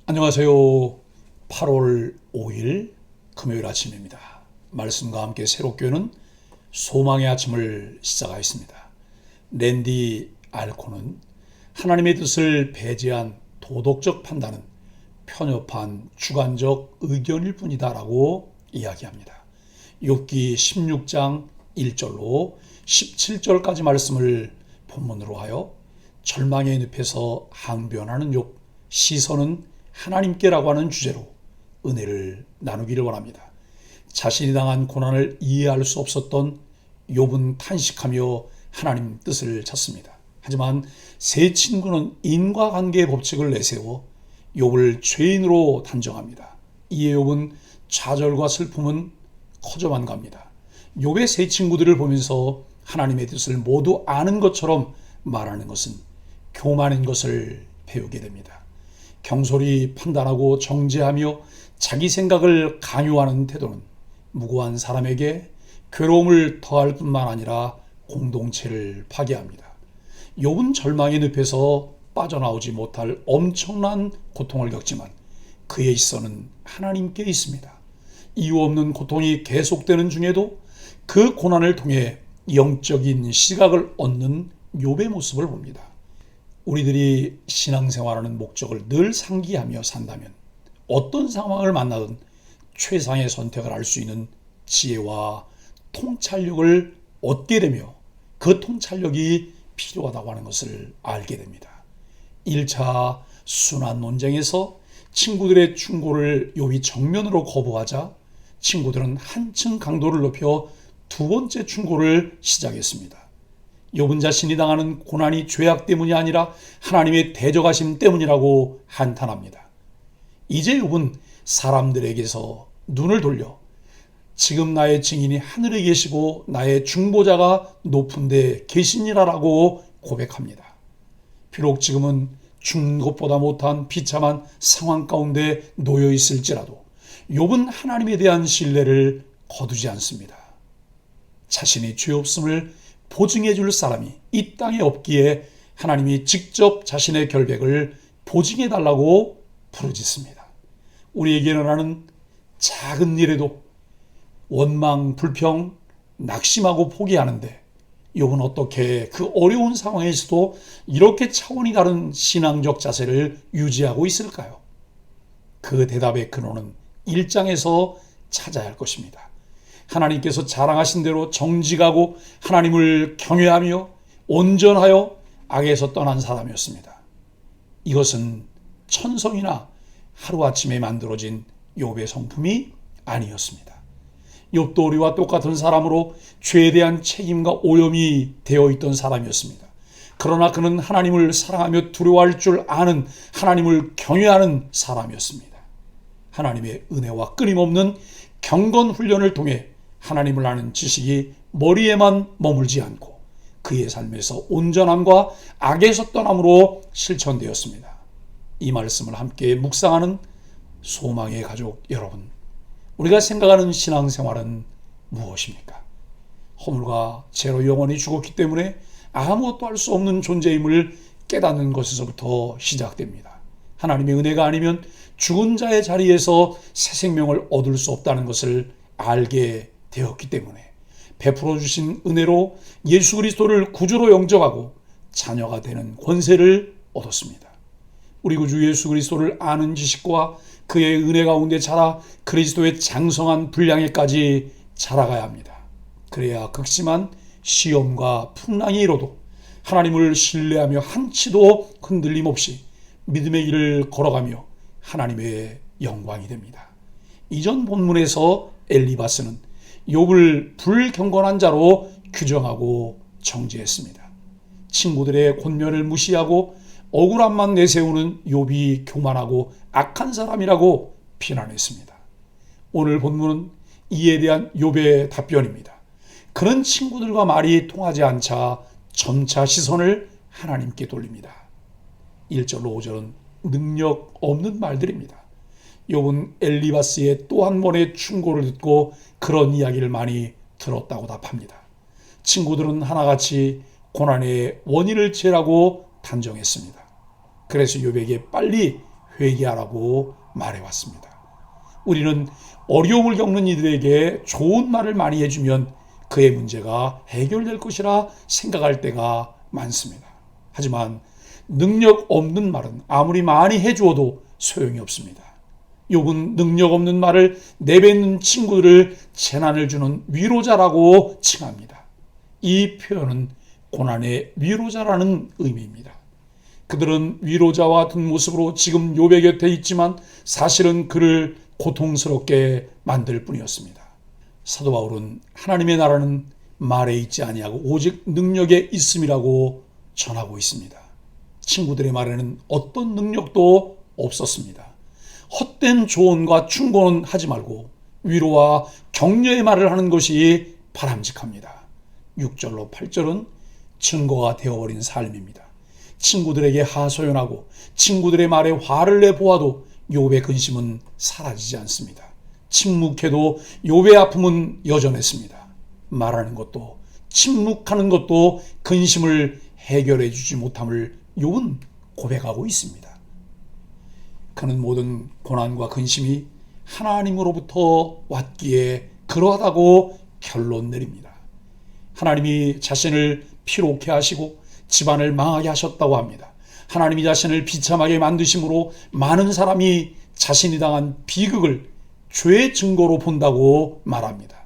안녕하세요. 8월 5일 금요일 아침입니다. 말씀과 함께 새롭게 오는 소망의 아침을 시작하겠습니다. 랜디 알코는 하나님의 뜻을 배제한 도덕적 판단은 편협한 주관적 의견일 뿐이다 라고 이야기합니다. 욥기 16장 1절로 17절까지 말씀을 본문으로 하여 절망의 늪에서 항변하는 욥, 시선은 하나님께라고 하는 주제로 은혜를 나누기를 원합니다. 자신이 당한 고난을 이해할 수 없었던 욥은 탄식하며 하나님 뜻을 찾습니다. 하지만 세 친구는 인과관계의 법칙을 내세워 욥을 죄인으로 단정합니다. 이에 욥은 좌절과 슬픔은 커져만 갑니다. 욥의 세 친구들을 보면서 하나님의 뜻을 모두 아는 것처럼 말하는 것은 교만인 것을 배우게 됩니다. 경솔히 판단하고 정죄하며 자기 생각을 강요하는 태도는 무고한 사람에게 괴로움을 더할 뿐만 아니라 공동체를 파괴합니다. 욥은 절망의 늪에서 빠져나오지 못할 엄청난 고통을 겪지만 그에 있어서는 하나님께 있습니다. 이유 없는 고통이 계속되는 중에도 그 고난을 통해 영적인 시각을 얻는 욥의 모습을 봅니다. 우리들이 신앙생활하는 목적을 늘 상기하며 산다면 어떤 상황을 만나든 최상의 선택을 할 수 있는 지혜와 통찰력을 얻게 되며 그 통찰력이 필요하다고 하는 것을 알게 됩니다. 1차 순환 논쟁에서 친구들의 충고를 욥이 정면으로 거부하자 친구들은 한층 강도를 높여 두 번째 충고를 시작했습니다. 욥은 자신이 당하는 고난이 죄악 때문이 아니라 하나님의 대적하심 때문이라고 한탄합니다. 이제 욥은 사람들에게서 눈을 돌려 지금 나의 증인이 하늘에 계시고 나의 중보자가 높은 데 계시니라라고 고백합니다. 비록 지금은 죽는 것보다 못한 비참한 상황 가운데 놓여 있을지라도 욥은 하나님에 대한 신뢰를 거두지 않습니다. 자신이 죄 없음을 보증해 줄 사람이 이 땅에 없기에 하나님이 직접 자신의 결백을 보증해 달라고 부르짖습니다. 우리에게 일어나는 작은 일에도 원망, 불평, 낙심하고 포기하는데 욥은 어떻게 그 어려운 상황에서도 이렇게 차원이 다른 신앙적 자세를 유지하고 있을까요? 그 대답의 근원은 1장에서 찾아야 할 것입니다. 하나님께서 자랑하신 대로 정직하고 하나님을 경외하며 온전하여 악에서 떠난 사람이었습니다. 이것은 천성이나 하루아침에 만들어진 욥의 성품이 아니었습니다. 욥도 우리와 똑같은 사람으로 죄에 대한 책임과 오염이 되어 있던 사람이었습니다. 그러나 그는 하나님을 사랑하며 두려워할 줄 아는 하나님을 경외하는 사람이었습니다. 하나님의 은혜와 끊임없는 경건 훈련을 통해 하나님을 아는 지식이 머리에만 머물지 않고 그의 삶에서 온전함과 악에서 떠남으로 실천되었습니다. 이 말씀을 함께 묵상하는 소망의 가족 여러분, 우리가 생각하는 신앙생활은 무엇입니까? 허물과 죄로 영원히 죽었기 때문에 아무것도 할 수 없는 존재임을 깨닫는 것에서부터 시작됩니다. 하나님의 은혜가 아니면 죽은 자의 자리에서 새 생명을 얻을 수 없다는 것을 알게 되었기 때문에 베풀어 주신 은혜로 예수 그리스도를 구주로 영접하고 자녀가 되는 권세를 얻었습니다. 우리 구주 예수 그리스도를 아는 지식과 그의 은혜 가운데 자라 그리스도의 장성한 분량에까지 자라가야 합니다. 그래야 극심한 시험과 풍랑이 이뤄도 하나님을 신뢰하며 한치도 흔들림 없이 믿음의 길을 걸어가며 하나님의 영광이 됩니다. 이전 본문에서 엘리바스는 욥을 불경건한 자로 규정하고 정죄했습니다. 친구들의 권면을 무시하고 억울함만 내세우는 욥이 교만하고 악한 사람이라고 비난했습니다. 오늘 본문은 이에 대한 욥의 답변입니다. 그런 친구들과 말이 통하지 않자 점차 시선을 하나님께 돌립니다. 1절로 5절은 능력 없는 말들입니다. 욥은 엘리바스의 또 한 번의 충고를 듣고 그런 이야기를 많이 들었다고 답합니다. 친구들은 하나같이 고난의 원인을 죄라고 단정했습니다. 그래서 욥에게 빨리 회개하라고 말해왔습니다. 우리는 어려움을 겪는 이들에게 좋은 말을 많이 해주면 그의 문제가 해결될 것이라 생각할 때가 많습니다. 하지만 능력 없는 말은 아무리 많이 해주어도 소용이 없습니다. 욥은 능력 없는 말을 내뱉는 친구들을 재난을 주는 위로자라고 칭합니다. 이 표현은 고난의 위로자라는 의미입니다. 그들은 위로자와 같은 모습으로 지금 욥의 곁에 있지만 사실은 그를 고통스럽게 만들 뿐이었습니다. 사도 바울은 하나님의 나라는 말에 있지 아니하고 오직 능력에 있음이라고 전하고 있습니다. 친구들의 말에는 어떤 능력도 없었습니다. 헛된 조언과 충고는 하지 말고 위로와 격려의 말을 하는 것이 바람직합니다. 6절로 8절은 증거가 되어버린 삶입니다. 친구들에게 하소연하고 친구들의 말에 화를 내보아도 욥의 근심은 사라지지 않습니다. 침묵해도 욥의 아픔은 여전했습니다. 말하는 것도 침묵하는 것도 근심을 해결해 주지 못함을 욥은 고백하고 있습니다. 그는 모든 고난과 근심이 하나님으로부터 왔기에 그러하다고 결론 내립니다. 하나님이 자신을 피롭게 하시고 집안을 망하게 하셨다고 합니다. 하나님이 자신을 비참하게 만드심으로 많은 사람이 자신이 당한 비극을 죄의 증거로 본다고 말합니다.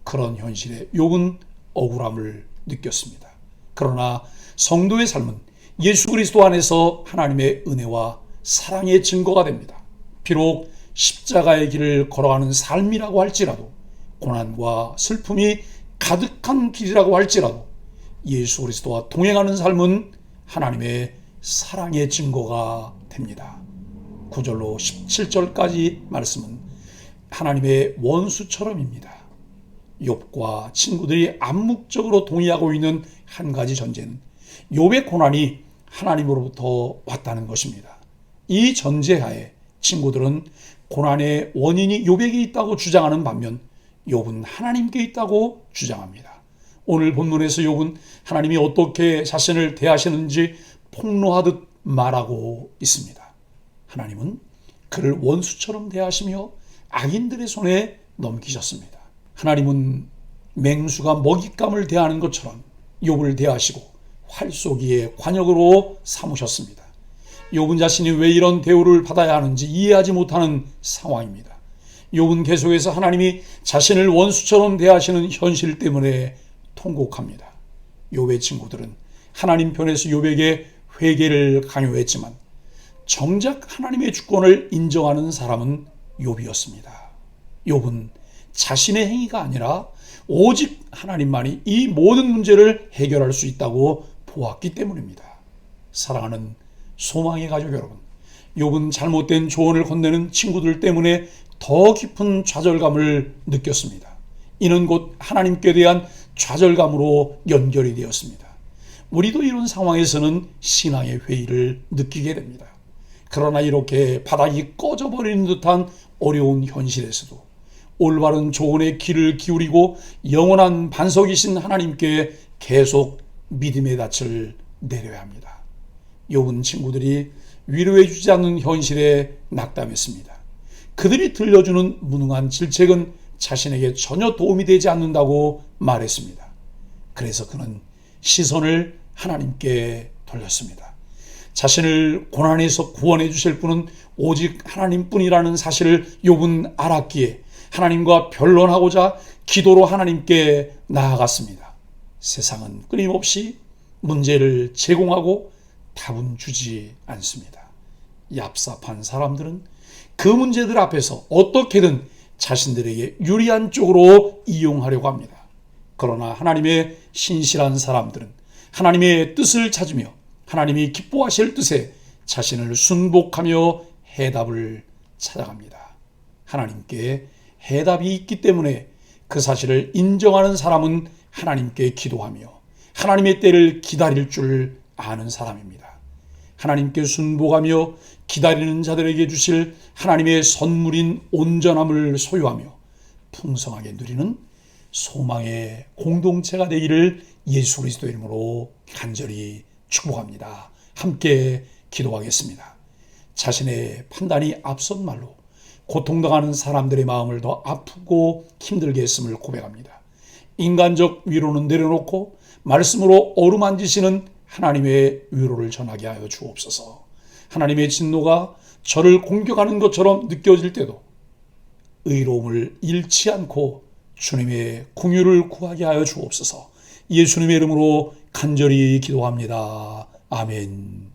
그런 현실에 욥은 억울함을 느꼈습니다. 그러나 성도의 삶은 예수 그리스도 안에서 하나님의 은혜와 사랑의 증거가 됩니다. 비록 십자가의 길을 걸어가는 삶이라고 할지라도, 고난과 슬픔이 가득한 길이라고 할지라도 예수 그리스도와 동행하는 삶은 하나님의 사랑의 증거가 됩니다. 9절로 17절까지 말씀은 하나님의 원수처럼입니다. 욥과 친구들이 암묵적으로 동의하고 있는 한 가지 전제는 욥의 고난이 하나님으로부터 왔다는 것입니다. 이 전제하에 친구들은 고난의 원인이 욥에게 있다고 주장하는 반면 욥은 하나님께 있다고 주장합니다. 오늘 본문에서 욥은 하나님이 어떻게 자신을 대하시는지 폭로하듯 말하고 있습니다. 하나님은 그를 원수처럼 대하시며 악인들의 손에 넘기셨습니다. 하나님은 맹수가 먹잇감을 대하는 것처럼 욥을 대하시고 활쏘기의 관역으로 삼으셨습니다. 욥은 자신이 왜 이런 대우를 받아야 하는지 이해하지 못하는 상황입니다. 욥은 계속해서 하나님이 자신을 원수처럼 대하시는 현실 때문에 통곡합니다. 욥의 친구들은 하나님 편에서 욥에게 회개를 강요했지만 정작 하나님의 주권을 인정하는 사람은 욥이었습니다. 욥은 자신의 행위가 아니라 오직 하나님만이 이 모든 문제를 해결할 수 있다고 보았기 때문입니다. 사랑하는 소망의 가족 여러분, 욥은 잘못된 조언을 건네는 친구들 때문에 더 깊은 좌절감을 느꼈습니다. 이는 곧 하나님께 대한 좌절감으로 연결이 되었습니다. 우리도 이런 상황에서는 신앙의 회의를 느끼게 됩니다. 그러나 이렇게 바닥이 꺼져버리는 듯한 어려운 현실에서도 올바른 조언의 귀를 기울이고 영원한 반석이신 하나님께 계속 믿음의 닻을 내려야 합니다. 욥은 친구들이 위로해 주지 않는 현실에 낙담했습니다. 그들이 들려주는 무능한 질책은 자신에게 전혀 도움이 되지 않는다고 말했습니다. 그래서 그는 시선을 하나님께 돌렸습니다. 자신을 고난에서 구원해 주실 분은 오직 하나님뿐이라는 사실을 욥은 알았기에 하나님과 변론하고자 기도로 하나님께 나아갔습니다. 세상은 끊임없이 문제를 제공하고 답은 주지 않습니다. 얍삽한 사람들은 그 문제들 앞에서 어떻게든 자신들에게 유리한 쪽으로 이용하려고 합니다. 그러나 하나님의 신실한 사람들은 하나님의 뜻을 찾으며 하나님이 기뻐하실 뜻에 자신을 순복하며 해답을 찾아갑니다. 하나님께 해답이 있기 때문에 그 사실을 인정하는 사람은 하나님께 기도하며 하나님의 때를 기다릴 줄 아는 사람입니다. 하나님께 순복하며 기다리는 자들에게 주실 하나님의 선물인 온전함을 소유하며 풍성하게 누리는 소망의 공동체가 되기를 예수 그리스도 이름으로 간절히 축복합니다. 함께 기도하겠습니다. 자신의 판단이 앞선 말로 고통당하는 사람들의 마음을 더 아프고 힘들게 했음을 고백합니다. 인간적 위로는 내려놓고 말씀으로 어루만지시는 하나님의 위로를 전하게 하여 주옵소서. 하나님의 진노가 저를 공격하는 것처럼 느껴질 때도 의로움을 잃지 않고 주님의 긍휼을 구하게 하여 주옵소서. 예수님의 이름으로 간절히 기도합니다. 아멘.